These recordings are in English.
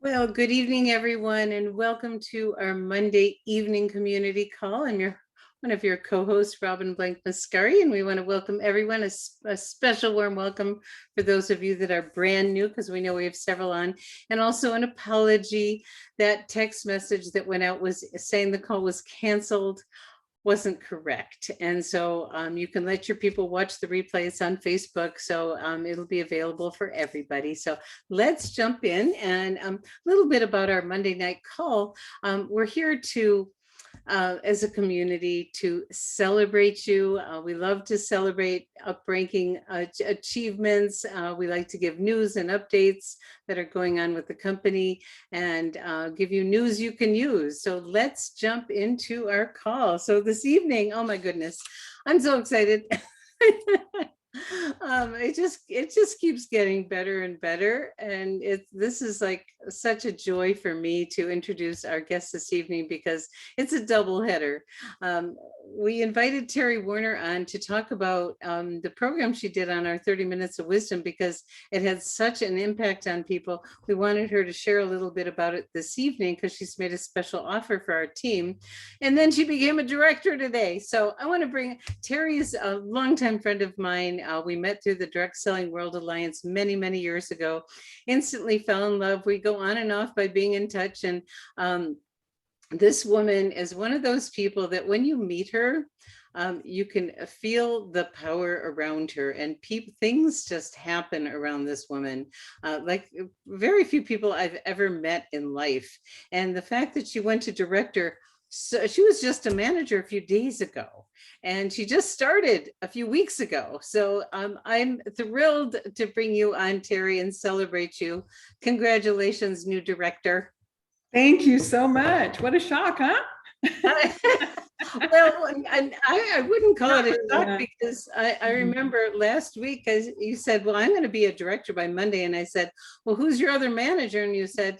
Well, good evening, everyone, and welcome to our Monday evening community call. I'm one of your co-hosts, Robin Blank Mascari, and we want to welcome everyone, a special warm welcome for those of you that are brand new, because we know we have several on, and also an apology. That text message that went out was saying the call was canceled wasn't correct. And so you can let your people watch the replays on Facebook. So it'll be available for everybody. So let's jump in and a little bit about our Monday night call. We're here to as a community to celebrate you. We love to celebrate up-ranking achievements. We like to give news and updates that are going on with the company and give you news you can use. So let's jump into our call. So this evening, oh my goodness, I'm so excited. It just keeps getting better and better, and this is like such a joy for me to introduce our guest this evening because it's a double header. We invited Teri Werner on to talk about the program she did on our 30 Minutes of Wisdom because it had such an impact on people. We wanted her to share a little bit about it this evening because she's made a special offer for our team, and then she became a director today. So I want to bring Teri is a longtime friend of mine. We met through the Direct Selling World Alliance many, many years ago, instantly fell in love. We go on and off by being in touch. And this woman is one of those people that when you meet her, you can feel the power around her, and things just happen around this woman, like very few people I've ever met in life. And the fact that she went to director, so she was just a manager a few days ago, and she just started a few weeks ago. So I'm thrilled to bring you on, Teri, and celebrate you. Congratulations, new director. Thank you so much. What a shock, huh? Well, I wouldn't call it a shock because I remember last week as you said, well, I'm going to be a director by Monday. And I said, well, who's your other manager? And you said,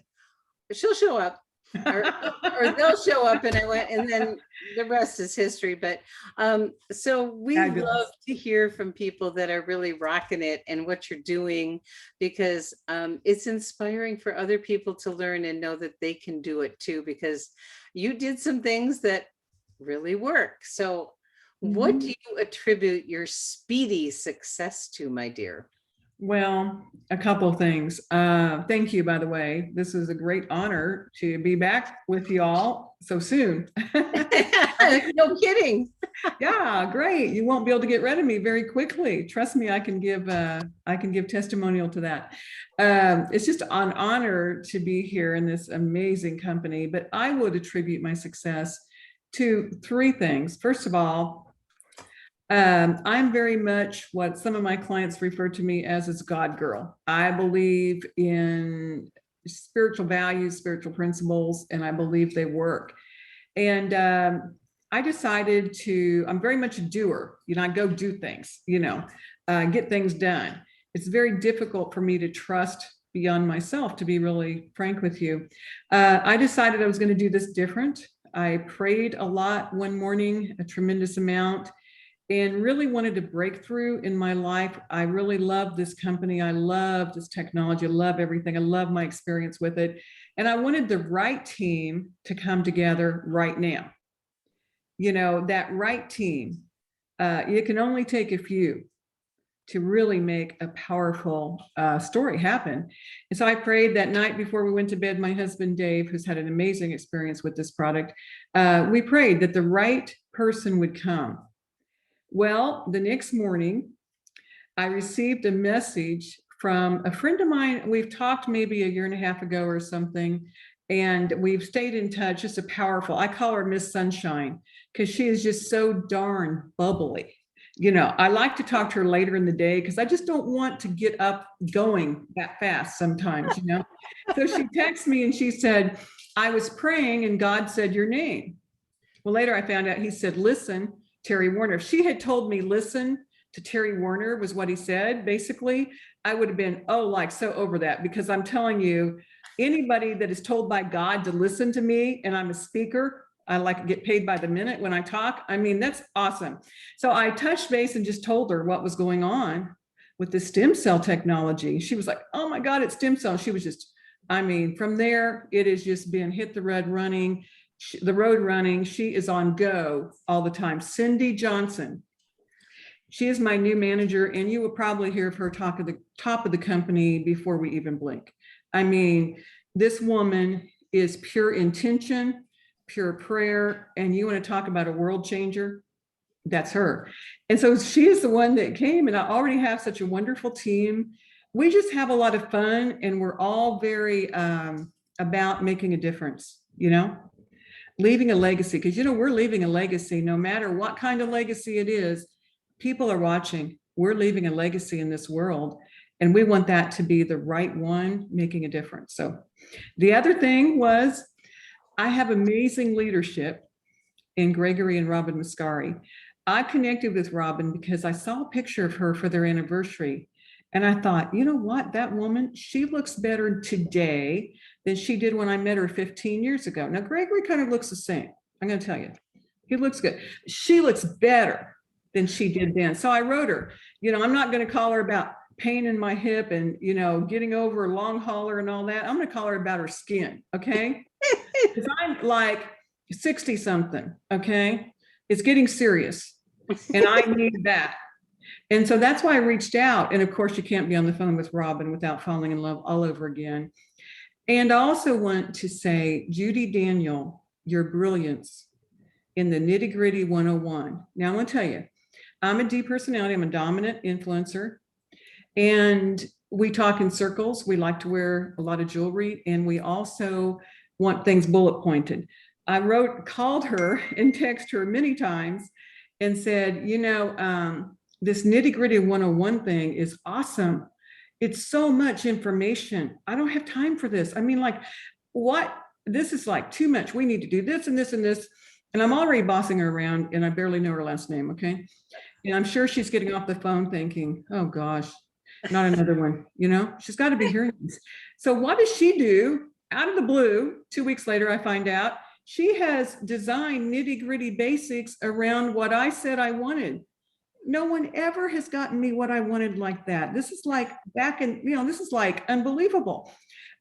she'll show up. or they'll show up, and I went, and then the rest is history. But so we love to hear from people that are really rocking it and what you're doing, because it's inspiring for other people to learn and know that they can do it too, because you did some things that really work. So what do you attribute your speedy success to, my dear? Well, a couple of things. Thank you, by the way. This is a great honor to be back with you all so soon. No kidding. Yeah, great. You won't be able to get rid of me very quickly. Trust me, I can give testimonial to that. It's just an honor to be here in this amazing company, but I would attribute my success to three things. First of all, I'm very much what some of my clients refer to me as God girl. I believe in spiritual values, spiritual principles, and I believe they work. And I decided I'm very much a doer. I go do things, get things done. It's very difficult for me to trust beyond myself, to be really frank with you. I decided I was going to do this different. I prayed a lot one morning, a tremendous amount, and really wanted to break through in my life. I really love this company. I love this technology. I love everything. I love my experience with it. And I wanted the right team to come together right now. That right team, it can only take a few to really make a powerful story happen. And so I prayed that night before we went to bed. My husband, Dave, who's had an amazing experience with this product, we prayed that the right person would come. Well, the next morning, I received a message from a friend of mine. We've talked maybe a year and a half ago or something, and we've stayed in touch. Just I call her Miss Sunshine, because she is just so darn bubbly. I like to talk to her later in the day because I just don't want to get up going that fast sometimes, So she texted me and she said, I was praying and God said your name. Well, later I found out he said, listen, Teri Werner. If she had told me, listen to Teri Werner was what he said, basically, I would have been, so over that, because I'm telling you, anybody that is told by God to listen to me, and I'm a speaker, I like to get paid by the minute when I talk. I mean, that's awesome. So I touched base and just told her what was going on with the stem cell technology. She was like, oh my God, it's stem cell. She was just I mean, from there, it has just been hit the road running, the road running. She is on go all the time. Cindy Johnson. She is my new manager, and you will probably hear of her talk at the top of the company before we even blink. I mean, this woman is pure intention, pure prayer, and you want to talk about a world changer? That's her. And so she is the one that came, and I already have such a wonderful team. We just have a lot of fun, and we're all very about making a difference, leaving a legacy, because we're leaving a legacy no matter what kind of legacy it is. People are watching. We're leaving a legacy in this world, and we want that to be the right one, making a difference. So the other thing was, I have amazing leadership in Gregory and Robin Mascari. I connected with Robin because I saw a picture of her for their anniversary. And I thought, you know what, that woman, she looks better today than she did when I met her 15 years ago. Now, Gregory kind of looks the same. I'm going to tell you, he looks good. She looks better than she did then. So I wrote her, I'm not going to call her about pain in my hip and, getting over a long hauler and all that. I'm going to call her about her skin. Okay. Because I'm like 60 something. Okay. It's getting serious. And I need that. And so that's why I reached out. And of course, you can't be on the phone with Robin without falling in love all over again. And I also want to say, Judy Daniel, your brilliance in the nitty gritty 101. Now, I want to tell you, I'm a D personality. I'm a dominant influencer. And we talk in circles. We like to wear a lot of jewelry. And we also want things bullet pointed. I called her and texted her many times and said, this nitty gritty 101 thing is awesome. It's so much information. I don't have time for this. I mean, like, what? This is like too much. We need to do this and this and this. And I'm already bossing her around, and I barely know her last name. Okay. And I'm sure she's getting off the phone thinking, oh gosh, not another one. She's got to be hearing this. So what does she do? Out of the blue, 2 weeks later, I find out she has designed nitty gritty basics around what I said I wanted. No one ever has gotten me what I wanted like that. This is like this is like unbelievable.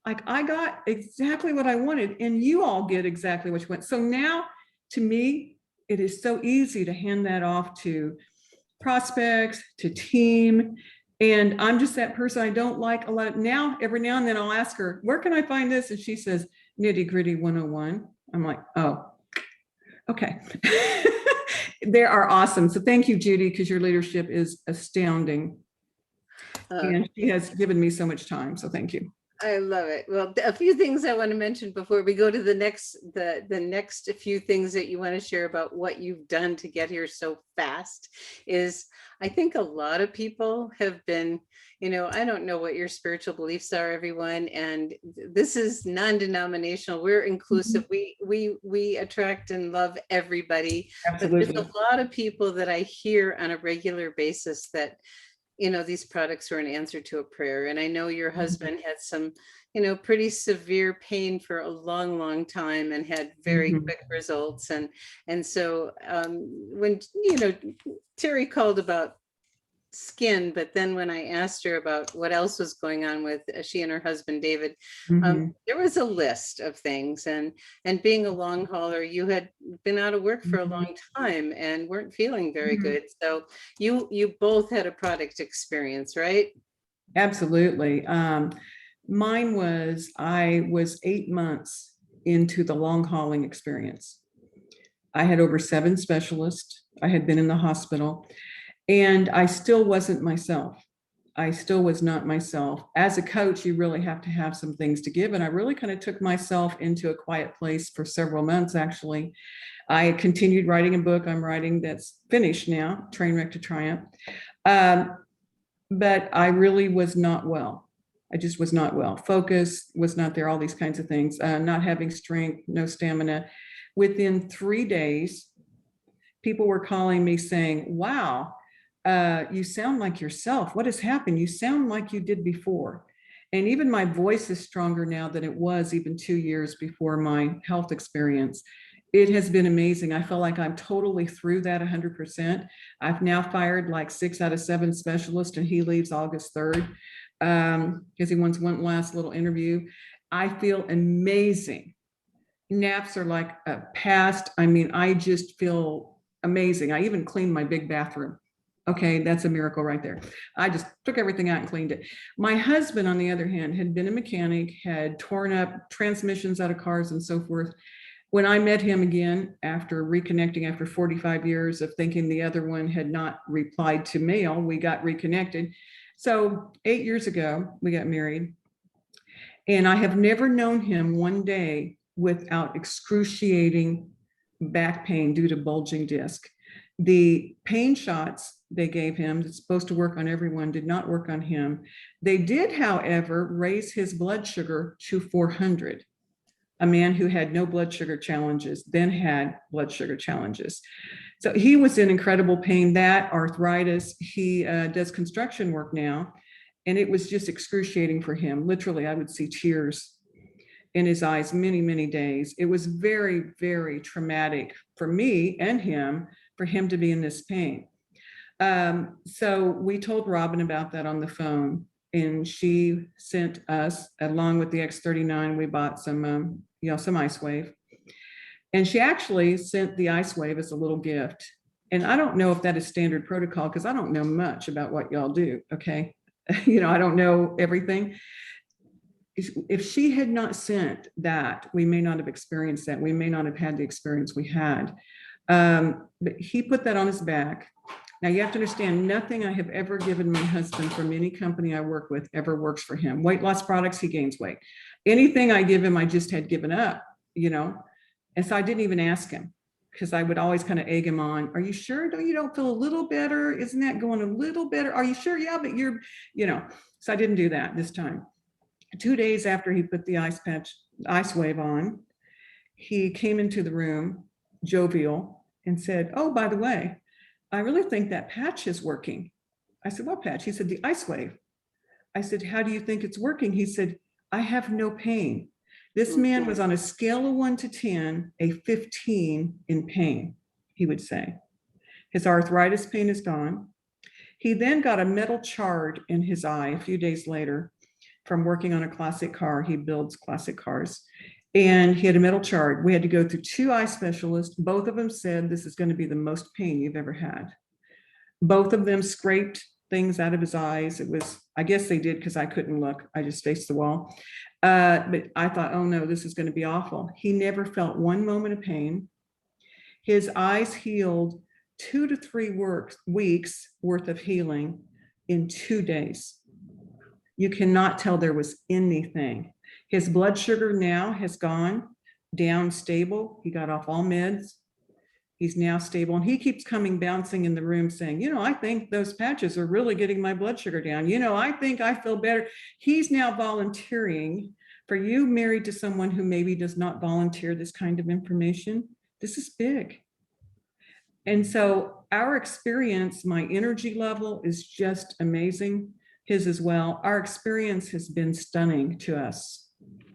Like, I got exactly what I wanted, and you all get exactly what you want. So now, to me, it is so easy to hand that off to prospects, to team. And I'm just that person. I don't like a lot. Now, every now and then I'll ask her, where can I find this? And she says, nitty gritty 101. I'm like, oh, okay. They are awesome. So thank you, Judy, because your leadership is astounding. And she has given me so much time. So thank you. I love it. Well, a few things I want to mention before we go to the next few things that you want to share about what you've done to get here so fast is, I think a lot of people have been, I don't know what your spiritual beliefs are, everyone, and this is non-denominational. We're inclusive. We attract and love everybody. Absolutely. But there's a lot of people that I hear on a regular basis that these products were an answer to a prayer. And I know your husband had some, pretty severe pain for a long, long time and had very quick results. And so when, Teri called about skin, but then when I asked her about what else was going on with she and her husband David, there was a list of things, and being a long hauler, you had been out of work for a long time and weren't feeling very good, so you both had a product experience, right? Absolutely. Mine was, I was 8 months into the long hauling experience. I had over 7 specialists. I had been in the hospital. And I still wasn't myself. I still was not myself. As a coach, you really have to have some things to give. And I really kind of took myself into a quiet place for several months, actually. I continued writing a book I'm writing that's finished now, Trainwreck to Triumph. But I really was not well. I just was not well. Focus was not there, all these kinds of things, not having strength, no stamina. Within 3 days, people were calling me saying, wow, you sound like yourself. What has happened? You sound like you did before. And even my voice is stronger now than it was even 2 years before my health experience. It has been amazing. I feel like I'm totally through that 100%. I've now fired like 6 out of 7 specialists, and he leaves August 3rd because he wants one last little interview. I feel amazing. Naps are like a past. I mean, I just feel amazing. I even cleaned my big bathroom. Okay, that's a miracle right there. I just took everything out and cleaned it. My husband, on the other hand, had been a mechanic, had torn up transmissions out of cars and so forth. When I met him again after reconnecting after 45 years of thinking the other one had not replied to mail, we got reconnected. So 8 years ago, we got married. And I have never known him one day without excruciating back pain due to bulging disc. The pain shots they gave him, that's supposed to work on everyone, did not work on him. They did, however, raise his blood sugar to 400. A man who had no blood sugar challenges then had blood sugar challenges. So he was in incredible pain, that arthritis. He does construction work now, and it was just excruciating for him. Literally, I would see tears in his eyes many, many days. It was very, very traumatic for me and him, for him to be in this pain. So we told Robin about that on the phone, and she sent us, along with the X39, we bought some, some Ice Wave. And she actually sent the Ice Wave as a little gift. And I don't know if that is standard protocol, because I don't know much about what y'all do, okay? I don't know everything. If she had not sent that, we may not have experienced that. We may not have had the experience we had. But he put that on his back. Now you have to understand, nothing I have ever given my husband from any company I work with ever works for him. Weight loss products, he gains weight. Anything I give him, I just had given up, And so I didn't even ask him, because I would always kind of egg him on. Are you sure? You don't feel a little better? Isn't that going a little better? Are you sure? Yeah, but you're, so I didn't do that this time. 2 days after he put the Ice Wave on, he came into the room, jovial, and said, "Oh, by the way, I really think that patch is working." I said, "What patch?" He said, "The Ice Wave." I said, "How do you think it's working?" He said, "I have no pain." This man was on a scale of 1 to 10, a 15 in pain, he would say. His arthritis pain is gone. He then got a metal chard in his eye a few days later from working on a classic car. He builds classic cars. And he had a metal chard. We had to go through 2 eye specialists. Both of them said, "This is going to be the most pain you've ever had." Both of them scraped things out of his eyes. It was, I guess they did, because I couldn't look. I just faced the wall. But I thought, oh no, this is going to be awful. He never felt one moment of pain. His eyes healed 2 to 3 weeks worth of healing in 2 days. You cannot tell there was anything. His blood sugar now has gone down stable. He got off all meds. He's now stable, and he keeps coming bouncing in the room saying, "I think those patches are really getting my blood sugar down. I think I feel better." He's now volunteering. For you married to someone who maybe does not volunteer this kind of information, this is big. And so our experience, my energy level is just amazing. His as well. Our experience has been stunning to us.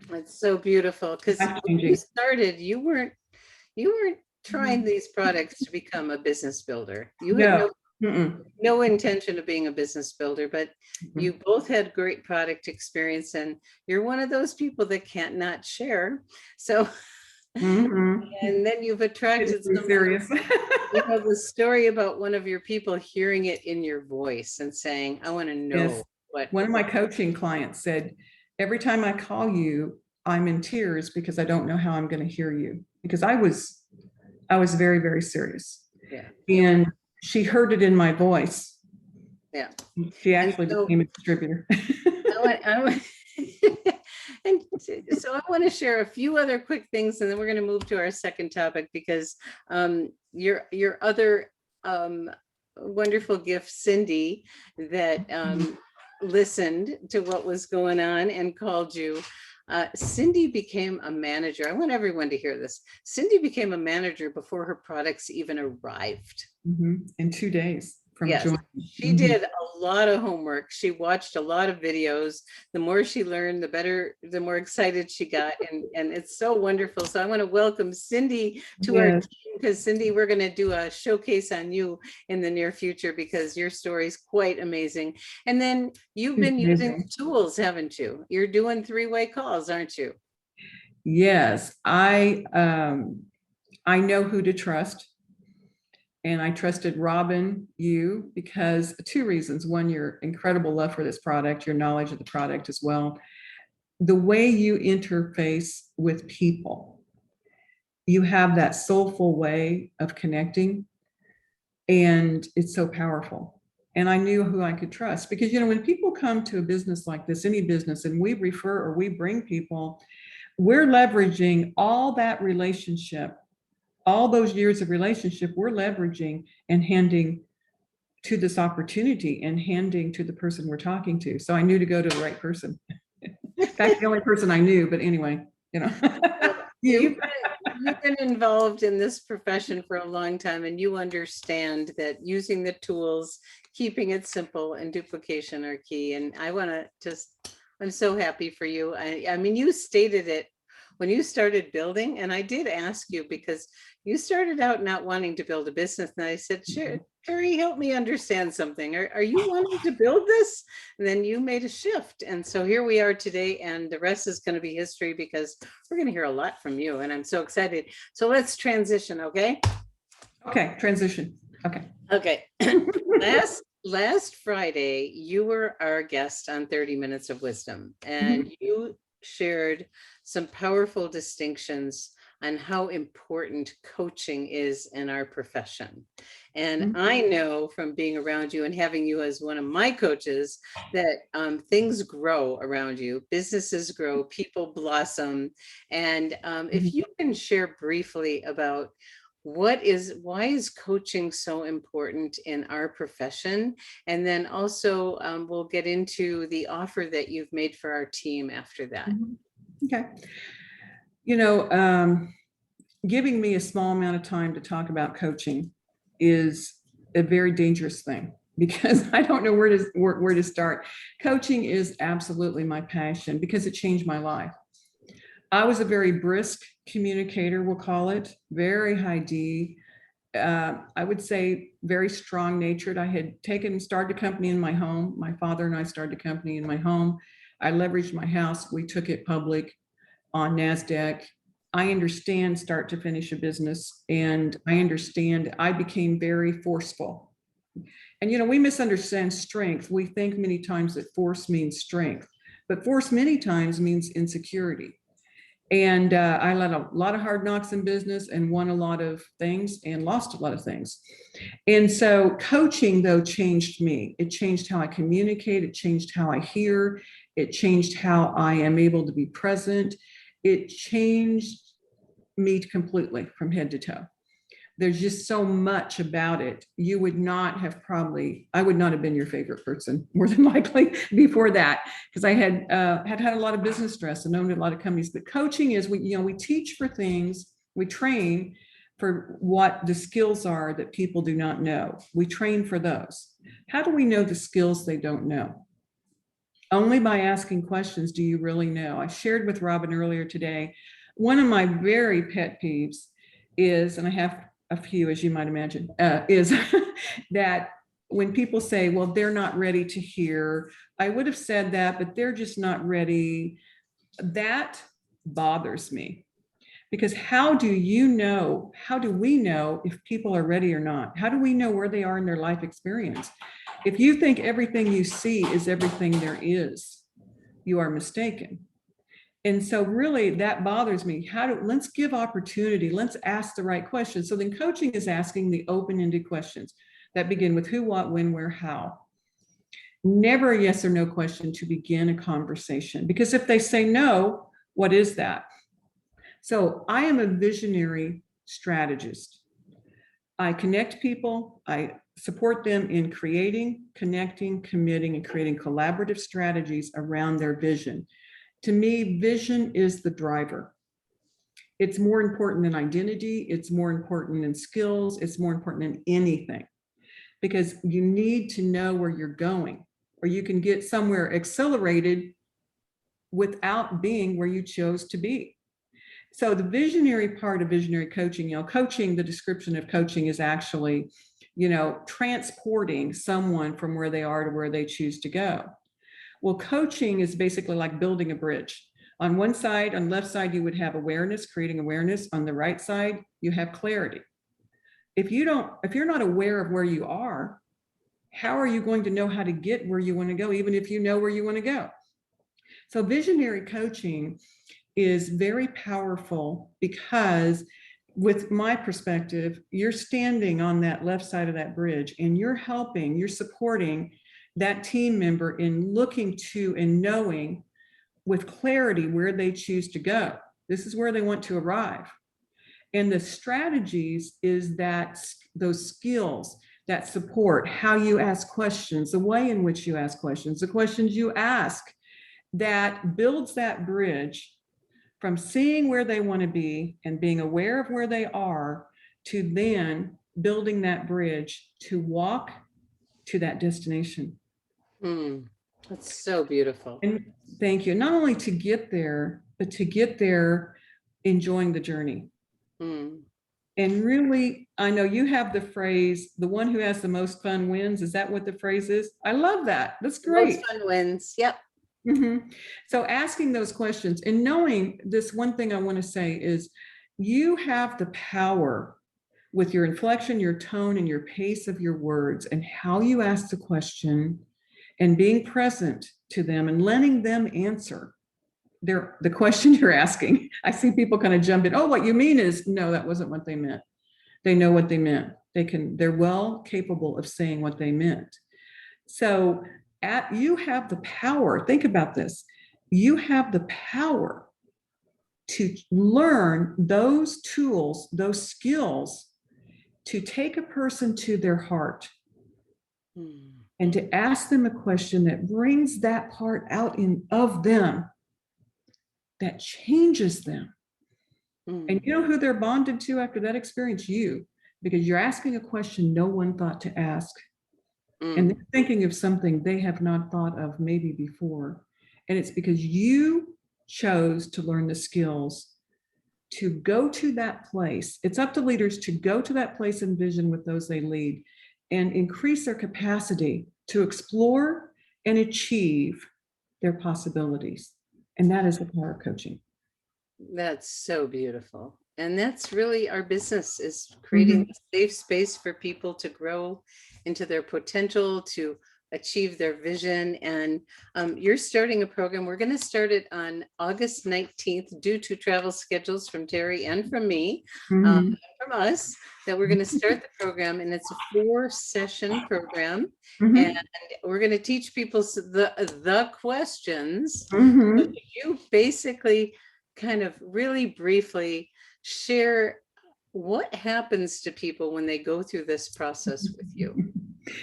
It's so beautiful, because when you started, you weren't trying these products to become a business builder. You had no intention of being a business builder, but you both had great product experience, and you're one of those people that can't not share. So, and then you've attracted some serious. The story about one of your people hearing it in your voice and saying, "I want to know." Yes. One of my coaching clients said, "Every time I call you, I'm in tears because I don't know how I'm going to hear you." Because I was very, very serious. Yeah. And she heard it in my voice. Yeah. She actually became a distributor. And so I want to share a few other quick things, and then we're going to move to our second topic, because your other wonderful gift, Cindy, that listened to what was going on and called you. Cindy became a manager. I want everyone to hear this. Cindy became a manager before her products even arrived. In 2 days. from Yes, joining. she did a lot of homework. She watched a lot of videos. The more she learned, the better, the more excited she got. And it's so wonderful. So I want to welcome Cindy to our Yes, team, because Cindy, we're going to do a showcase on you in the near future because your story is quite amazing. And then you've it's been using amazing. tools, haven't you? You're doing three-way calls, aren't you? Yes, I know who to trust. And I trusted Robin, you, because two reasons. One, your incredible love for this product, your knowledge of the product as well. The way you interface with people, you have that soulful way of connecting, and it's so powerful. And I knew who I could trust because, when people come to a business like this, any business, and we refer or we bring people, we're leveraging all that relationship, all those years of relationship, we're leveraging and handing to this opportunity and handing to the person we're talking to. So I knew to go to the right person. In fact, the only person I knew, but anyway, Well, you. you've been involved in this profession for a long time, and you understand that using the tools, keeping it simple, and duplication are key. And I want to just, I'm so happy for you. I mean, you stated it when you started building, and I did ask you because you started out not wanting to build a business, and I said, sure, Teri, help me understand something. Are you wanting to build this? And then you made a shift. And so here we are today, and the rest is going to be history because we're going to hear a lot from you. And I'm so excited. So let's transition, okay? Okay, transition. Okay. Okay. Last Friday, you were our guest on 30 Minutes of Wisdom, and you shared some powerful distinctions on how important coaching is in our profession. And I know from being around you and having you as one of my coaches that things grow around you, businesses grow, people blossom. And if you can share briefly about why is coaching so important in our profession? And then also we'll get into the offer that you've made for our team after that. Okay. Giving me a small amount of time to talk about coaching is a very dangerous thing because I don't know where to start. Coaching is absolutely my passion because it changed my life. I was a very brisk communicator, we'll call it, very high D. I would say very strong natured. I had started a company in my home. My father and I started a company in my home. I leveraged my house. We took it public on NASDAQ. I understand start to finish a business, and I became very forceful. And we misunderstand strength. We think many times that force means strength, but force many times means insecurity. And I led a lot of hard knocks in business and won a lot of things and lost a lot of things. And so coaching, though, changed me. It changed how I communicate. It changed how I hear. It changed how I am able to be present. It changed me completely from head to toe. There's just so much about it. I would not have been your favorite person more than likely before that, because I had a lot of business stress and owned a lot of companies. But coaching is we teach for things, we train for what the skills are that people do not know. We train for those. How do we know the skills they don't know? Only by asking questions do you really know. I shared with Robin earlier today, one of my very pet peeves is, and I have a few, as you might imagine, is that when people say, well, they're not ready to hear, I would have said that, but they're just not ready. That bothers me. Because how do we know if people are ready or not? How do we know where they are in their life experience? If you think everything you see is everything there is, you are mistaken. And so really that bothers me. Let's give opportunity. Let's ask the right questions. So then coaching is asking the open-ended questions that begin with who, what, when, where, how. Never a yes or no question to begin a conversation. Because if they say no, what is that? So I am a visionary strategist. I connect people. I support them in creating, connecting, committing, and creating collaborative strategies around their vision. To me, vision is the driver. It's more important than identity. It's more important than skills. It's more important than anything. because you need to know where you're going, or you can get somewhere accelerated without being where you chose to be. So the visionary part of visionary coaching, coaching, the description of coaching is actually, transporting someone from where they are to where they choose to go. Well, coaching is basically like building a bridge. On one side, on the left side, you would have awareness, creating awareness. On the right side, you have clarity. If you're not aware of where you are, how are you going to know how to get where you want to go, even if you know where you want to go? So visionary coaching is very powerful because, with my perspective, you're standing on that left side of that bridge and you're supporting that team member in looking to and knowing with clarity where they choose to go. This is where they want to arrive. And the strategies is that those skills, that support, how you ask questions, the way in which you ask questions, the questions you ask, that builds that bridge from seeing where they want to be and being aware of where they are, to then building that bridge to walk to that destination. That's so beautiful. And thank you. Not only to get there, but to get there enjoying the journey. And really, I know you have the phrase, the one who has the most fun wins. Is that what the phrase is? I love that. That's great. Most fun wins. Yep. So asking those questions and knowing this, one thing I want to say is you have the power with your inflection, your tone, and your pace of your words and how you ask the question and being present to them and letting them answer the question you're asking. I see people kind of jump in. Oh, what you mean is, no, that wasn't what they meant. They know what they meant. They're well capable of saying what they meant. So you have the power. Think about this. You have the power to learn those tools, those skills, to take a person to their heart and to ask them a question that brings that part out of them, that changes them. And you know who they're bonded to after that experience? You, because you're asking a question no one thought to ask. And they're thinking of something they have not thought of maybe before. And it's because you chose to learn the skills to go to that place. It's up to leaders to go to that place in vision with those they lead and increase their capacity to explore and achieve their possibilities. And that is the power of coaching. That's so beautiful. And that's really our business, is creating a safe space for people to grow into their potential, to achieve their vision. And you're starting a program. We're going to start it on August 19th due to travel schedules from Teri and from me, from us, that we're going to start the program. And it's a 4-session program. And we're going to teach people the questions. You basically kind of really briefly share what happens to people when they go through this process with you.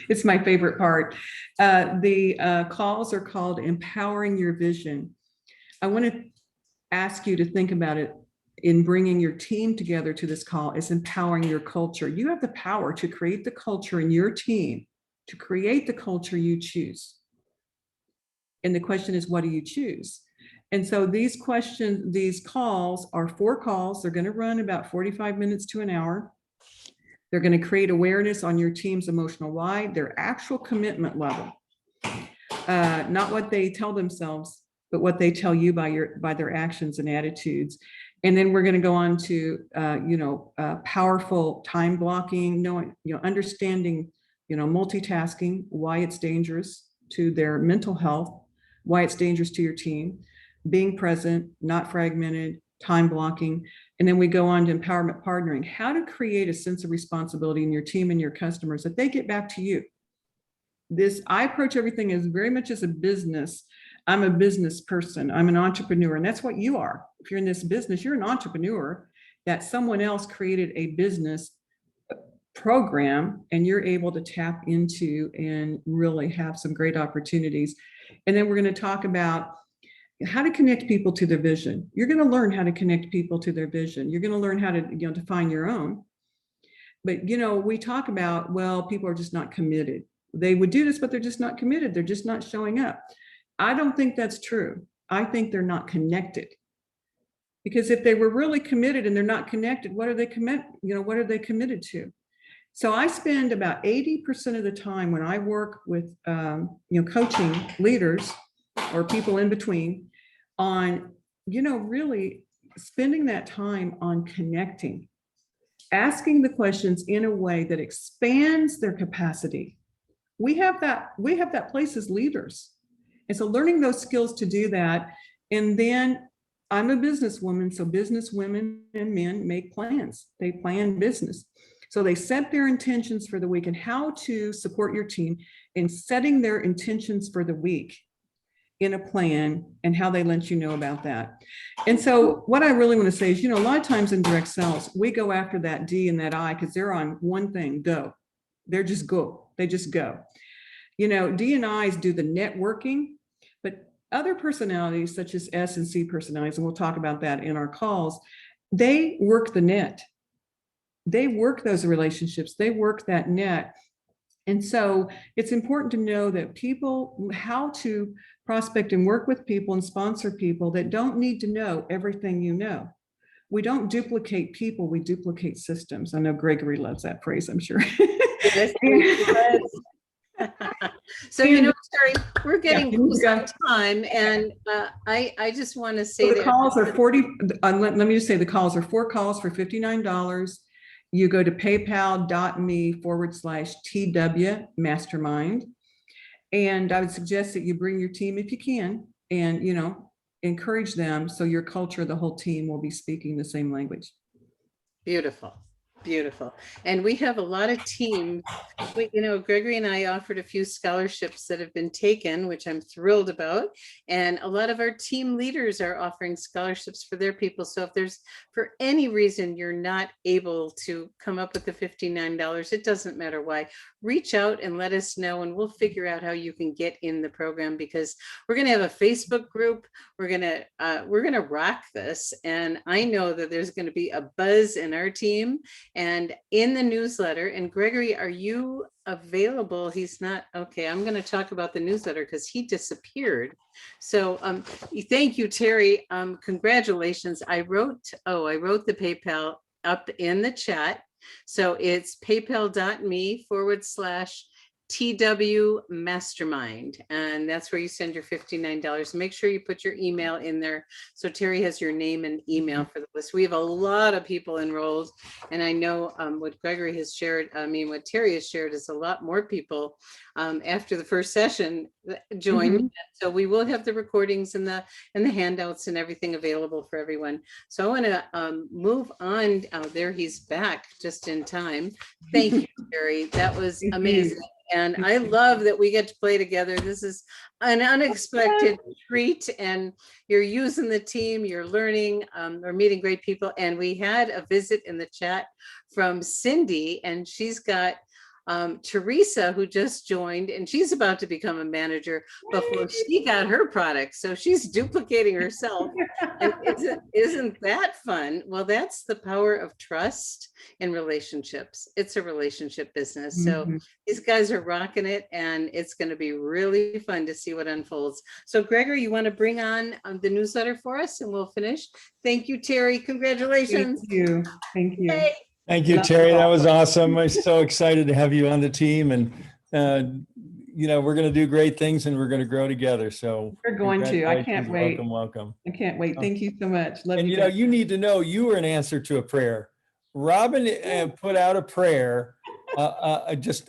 It's my favorite part. The calls are called Empowering Your Vision. I want to ask you to think about it in bringing your team together to this call is empowering your culture. You have the power to create the culture in your team, to create the culture you choose. And the question is, what do you choose? And so these calls are 4 calls. They're going to run about 45 minutes to an hour. They're going to create awareness on your team's emotional why, their actual commitment level, not what they tell themselves, but what they tell you by their actions and attitudes. And then we're going to go on to, powerful time blocking, understanding, multitasking, why it's dangerous to their mental health, why it's dangerous to your team, being present, not fragmented, time blocking. And then we go on to empowerment partnering, how to create a sense of responsibility in your team and your customers that they get back to you. I approach everything as very much as a business. I'm a business person. I'm an entrepreneur, and that's what you are. If you're in this business, you're an entrepreneur that someone else created a business program and you're able to tap into and really have some great opportunities. And then we're going to talk about how to connect people to their vision. You're going to learn how to connect people to their vision. You're going to learn how to define your own. But, we talk about, well, people are just not committed. They would do this, but they're just not committed. They're just not showing up. I don't think that's true. I think they're not connected. Because if they were really committed and they're not connected, what are they committed to? So I spend about 80% of the time when I work with, coaching leaders or people in between on, really spending that time on connecting, asking the questions in a way that expands their capacity. We have that place as leaders. And so learning those skills to do that. And then I'm a businesswoman, so business women and men make plans. They plan business. So they set their intentions for the week and how to support your team in setting their intentions for the week in a plan and how they let you know about that. And so what I really want to say is, a lot of times in direct sales, we go after that D and that I because they're on one thing, go. They're just go. They just go. D and I's do the networking, but other personalities such as S and C personalities, and we'll talk about that in our calls, they work the net. They work those relationships. They work that net. And so it's important to know that how to prospect and work with people and sponsor people that don't need to know everything you know. We don't duplicate people, we duplicate systems. I know Gregory loves that phrase, I'm sure. Yes, so, Teri, we're getting close on time, and I just want to say the calls are 40. Let me just say the calls are 4 calls for $59. You go to paypal.me/TW mastermind. And I would suggest that you bring your team if you can, and, encourage them so your culture, the whole team will be speaking the same language. Beautiful. Beautiful. And we have a lot of teams. Gregory and I offered a few scholarships that have been taken, which I'm thrilled about. And a lot of our team leaders are offering scholarships for their people. So if there's, for any reason, you're not able to come up with the $59, it doesn't matter why, reach out and let us know, and we'll figure out how you can get in the program, because we're going to have a Facebook group. We're going to rock this. And I know that there's going to be a buzz in our team and in the newsletter. And Gregory, are you available? He's not. Okay, I'm going to talk about the newsletter because he disappeared. So thank you, Teri. Congratulations. I wrote the PayPal up in the chat. So it's paypal.me/TW mastermind. And that's where you send your $59. Make sure you put your email in there, so Teri has your name and email for the list. We have a lot of people enrolled. And I know what Gregory has shared, what Teri has shared is a lot more people after the first session joined. So we will have the recordings and the handouts and everything available for everyone. So I want to move on. There he's back just in time. Thank you, Teri. That was amazing. And I love that we get to play together. This is an unexpected treat, and you're using the team, you're learning, we're meeting great people. And we had a visit in the chat from Cindy, and she's got Teresa, who just joined, and she's about to become a manager before she got her product. So she's duplicating herself. And isn't that fun? Well, that's the power of trust in relationships. It's a relationship business. So these guys are rocking it, and it's going to be really fun to see what unfolds. So Gregory, you want to bring on the newsletter for us, and we'll finish. Thank you, Teri. Congratulations. Thank you. Thank you. Hey. Thank you, Teri. That was awesome. I'm so excited to have you on the team, and we're going to do great things, and we're going to grow together. So we're going to. I can't wait. Welcome. I can't wait. Thank you so much. Love and you. You need to know you were an answer to a prayer. Robin put out a prayer just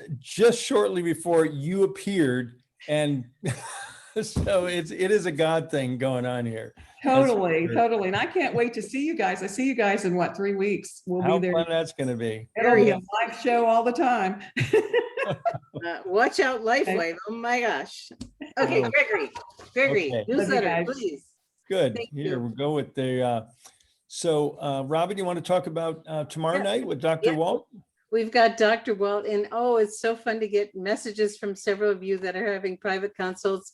shortly before you appeared, and so it is a God thing going on here. Totally. And I can't wait to see you guys. I see you guys in 3 weeks. We'll be there. How fun that's going to be. It'll be a live show all the time. Watch out, LifeWave. Oh my gosh. Okay, Gregory, okay. Newsletter, please. Good. We'll go with the. So, Robin, you want to talk about tomorrow night with Dr. Walt? We've got Dr. Walt, and it's so fun to get messages from several of you that are having private consults.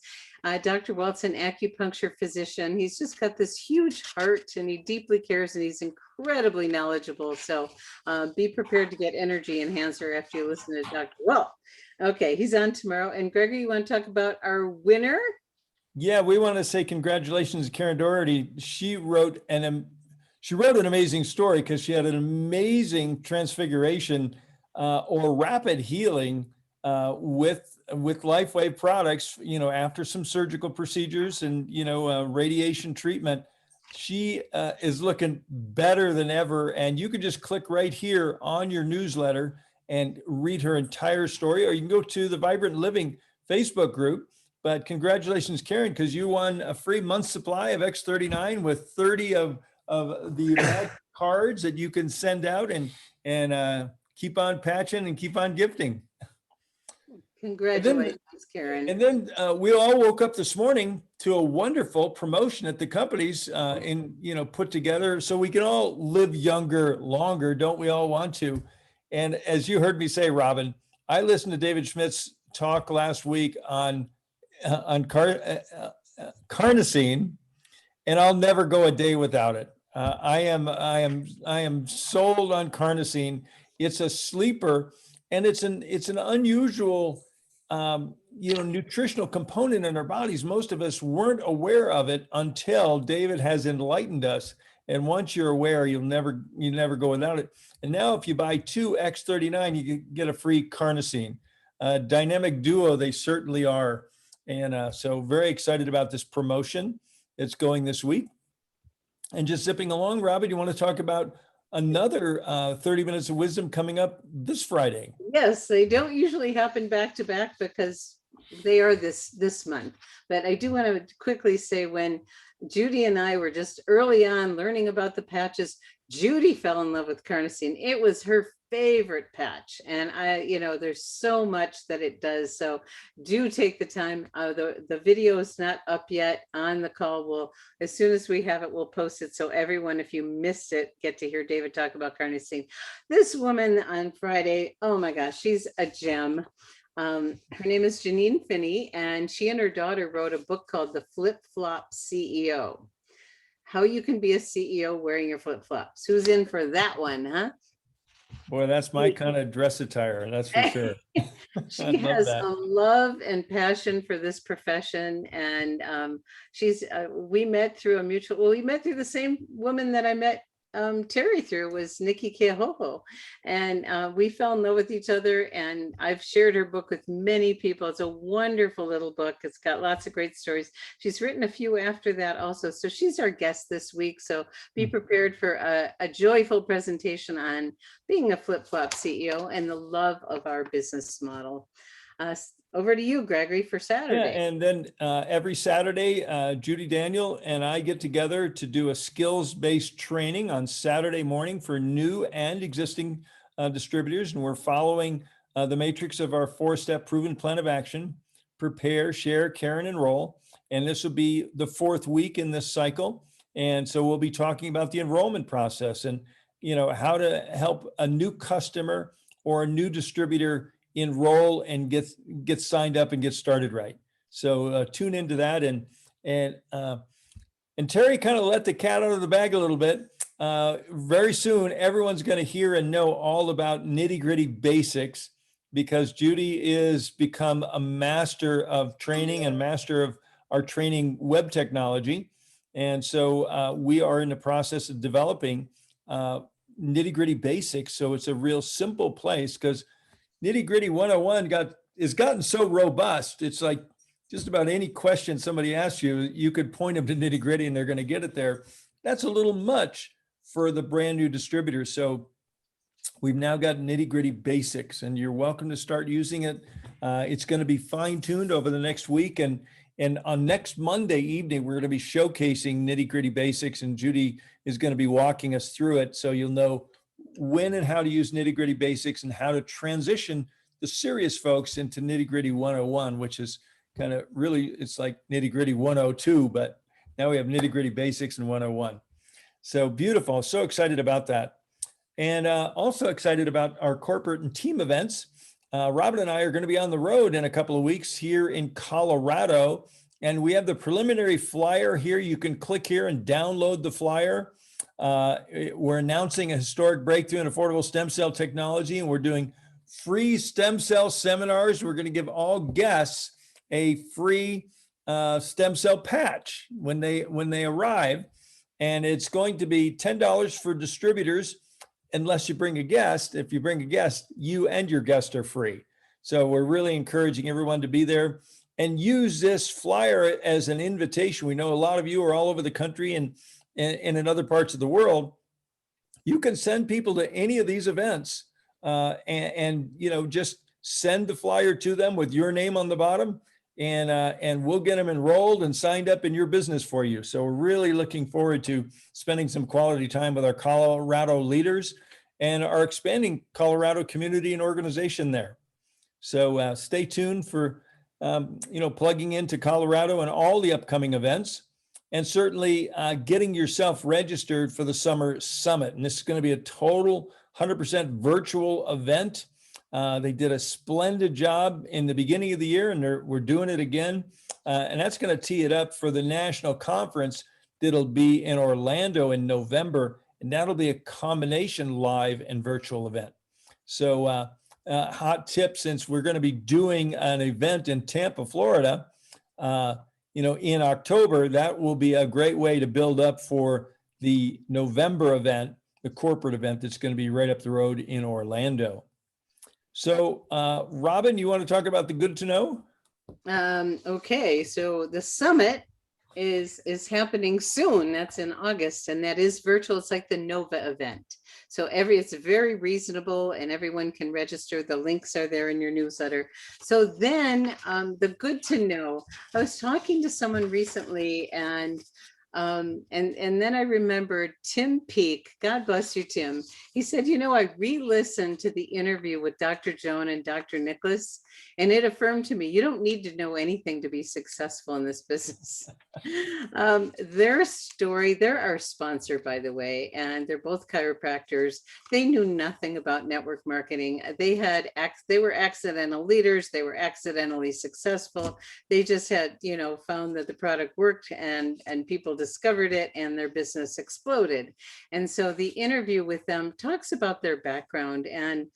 Dr. Walt's an acupuncture physician. He's just got this huge heart and he deeply cares and he's incredibly knowledgeable. So be prepared to get energy enhancer after you listen to Dr. Walt. Okay, he's on tomorrow. And Gregory, you want to talk about our winner? Yeah, we want to say congratulations to Karen Doherty. She wrote an amazing story because she had an amazing transfiguration or rapid healing with LifeWave products, after some surgical procedures and, radiation treatment. She is looking better than ever. And you can just click right here on your newsletter and read her entire story, or you can go to the Vibrant Living Facebook group. But congratulations, Karen, because you won a free month supply of X39 with 30 of the cards that you can send out and keep on patching and keep on gifting. Congratulations, Karen. And then we all woke up this morning to a wonderful promotion at the companies put together so we can all live younger, longer. Don't we all want to? And as you heard me say, Robin, I listened to David Schmidt's talk last week on carnosine, and I'll never go a day without it. I am sold on carnosine. It's a sleeper, and it's an unusual nutritional component in our bodies. Most of us weren't aware of it until David has enlightened us. And once you're aware, you never go without it. And now if you buy 2 X39, you can get a free carnosine. Dynamic duo, they certainly are. And so very excited about this promotion. It's going this week. And just zipping along, Robbie, you want to talk about another 30 Minutes of Wisdom coming up this Friday? Yes, they don't usually happen back to back because they are this month. But I do want to quickly say, when Judy and I were just early on learning about the patches, Judy fell in love with carnosine. It was her favorite patch. And there's so much that it does. So do take the time. The video is not up yet on the call. As soon as we have it, we'll post it. So everyone, if you missed it, get to hear David talk about carnosine. This woman on Friday, oh my gosh, she's a gem. Her name is Janine Finney, and she and her daughter wrote a book called The Flip Flop CEO. How you can be a CEO wearing your flip flops. Who's in for that one, huh? Boy, that's my kind of dress attire. That's for sure. She has a love and passion for this profession, and we met through the same woman that I met Teri through, was Nikki Kehoho, and we fell in love with each other, and I've shared her book with many people. It's a wonderful little book. It's got lots of great stories. She's written a few after that also, so she's our guest this week, so be prepared for a joyful presentation on being a flip-flop CEO and the love of our business model. Over to you, Gregory, for Saturday. Yeah, and then every Saturday, Judy Daniel and I get together to do a skills-based training on Saturday morning for new and existing distributors. And we're following the matrix of our 4-step proven plan of action: prepare, share, care, and enroll. And this will be the 4th week in this cycle. And so we'll be talking about the enrollment process and, how to help a new customer or a new distributor enroll and get signed up and get started right. So tune into that. And Teri kind of let the cat out of the bag a little bit. Very soon, everyone's going to hear and know all about nitty-gritty basics, because Judy is become a master of training and master of our training web technology. And so we are in the process of developing nitty-gritty basics. So it's a real simple place, because Nitty-Gritty 101 has gotten so robust. It's like just about any question somebody asks you, you could point them to nitty-gritty and they're going to get it there. That's a little much for the brand new distributor. So we've now got nitty-gritty basics, and you're welcome to start using it. It's going to be fine-tuned over the next week. And on next Monday evening, we're going to be showcasing nitty-gritty basics, and Judy is going to be walking us through it. So you'll know when and how to use nitty-gritty basics and how to transition the serious folks into nitty-gritty 101, which is kind of really, it's like nitty-gritty 102, but now we have nitty-gritty basics and 101. So beautiful. So excited about that. And also excited about our corporate and team events. Robin and I are going to be on the road in a couple of weeks here in Colorado. And we have the preliminary flyer here. You can click here and download the flyer. We're announcing a historic breakthrough in affordable stem cell technology, and we're doing free stem cell seminars. We're going to give all guests a free stem cell patch when they arrive, and it's going to be $10 for distributors unless you bring a guest. If you bring a guest, you and your guest are free. So we're really encouraging everyone to be there and use this flyer as an invitation. We know a lot of you are all over the country and in other parts of the world. You can send people to any of these events and just send the flyer to them with your name on the bottom, and we'll get them enrolled and signed up in your business for you. So we're really looking forward to spending some quality time with our Colorado leaders and our expanding Colorado community and organization there. So stay tuned for plugging into Colorado and all the upcoming events, and certainly getting yourself registered for the Summer Summit. And this is going to be a total 100% virtual event. They did a splendid job in the beginning of the year, and we're doing it again. And that's going to tee it up for the national conference that'll be in Orlando in November. And that'll be a combination live and virtual event. So hot tip, since we're going to be doing an event in Tampa, Florida, in October, that will be a great way to build up for the November event, the corporate event that's going to be right up the road in Orlando. So, Robin, you want to talk about the good to know? Okay, so the summit is happening soon. That's in August, and that is virtual. It's like the Nova event. So it's very reasonable, and everyone can register. The links are there in your newsletter. So then the good to know, I was talking to someone recently, and then I remembered Tim Peake. God bless you, Tim. He said, I re-listened to the interview with Dr. Joan and Dr. Nicholas, and it affirmed to me, you don't need to know anything to be successful in this business. Their story, they're our sponsor, by the way, and they're both chiropractors. They knew nothing about network marketing. They were accidental leaders. They were accidentally successful. They just had, found that the product worked, and people discovered it, and their business exploded. And so the interview with them talks about their background, and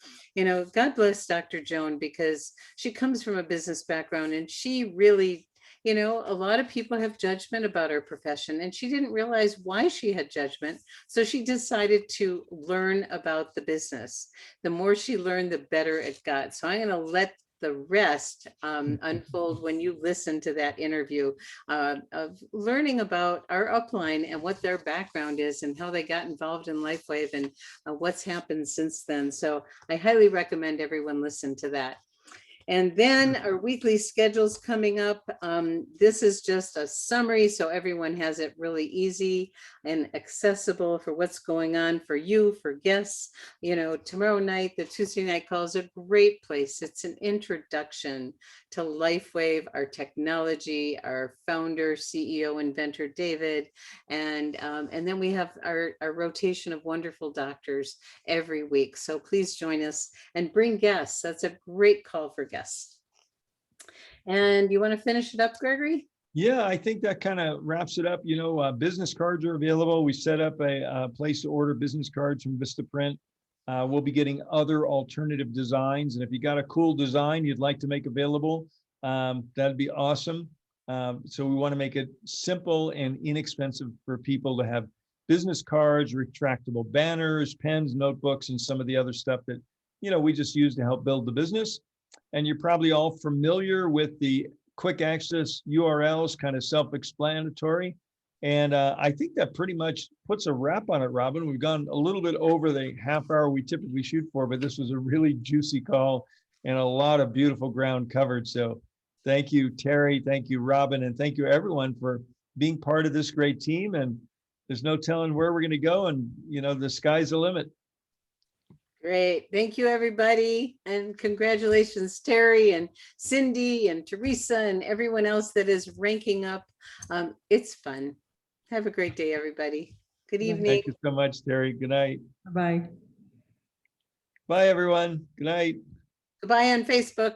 God bless Dr. Joan, because she comes from a business background, and she really, a lot of people have judgment about her profession, and she didn't realize why she had judgment. So she decided to learn about the business. The more she learned, the better it got. So I'm going to let the rest unfold when you listen to that interview of learning about our upline and what their background is and how they got involved in LifeWave and what's happened since then. So I highly recommend everyone listen to that. And then our weekly schedules coming up. This is just a summary, so everyone has it really easy and accessible for what's going on for you, for guests. Tomorrow night, the Tuesday night call is a great place. It's an introduction to LifeWave, our technology, our founder, CEO, inventor, David. And then we have our rotation of wonderful doctors every week. So please join us and bring guests. That's a great call for guests. And you want to finish it up, Gregory? Yeah, I think that kind of wraps it up. Business cards are available. We set up a place to order business cards from Vistaprint. We'll be getting other alternative designs. And if you got a cool design you'd like to make available, that'd be awesome. So we want to make it simple and inexpensive for people to have business cards, retractable banners, pens, notebooks, and some of the other stuff that, we just use to help build the business. And you're probably all familiar with the quick access URLs, kind of self-explanatory. And I think that pretty much puts a wrap on it, Robin. We've gone a little bit over the half hour we typically shoot for, but this was a really juicy call and a lot of beautiful ground covered. So thank you, Teri. Thank you, Robin. And thank you, everyone, for being part of this great team. And there's no telling where we're going to go. And, the sky's the limit. Great. Thank you, everybody. And congratulations, Teri and Cindy and Teresa and everyone else that is ranking up. It's fun. Have a great day, everybody. Good evening. Thank you so much, Teri. Good night. Bye. Bye, everyone. Good night. Goodbye on Facebook.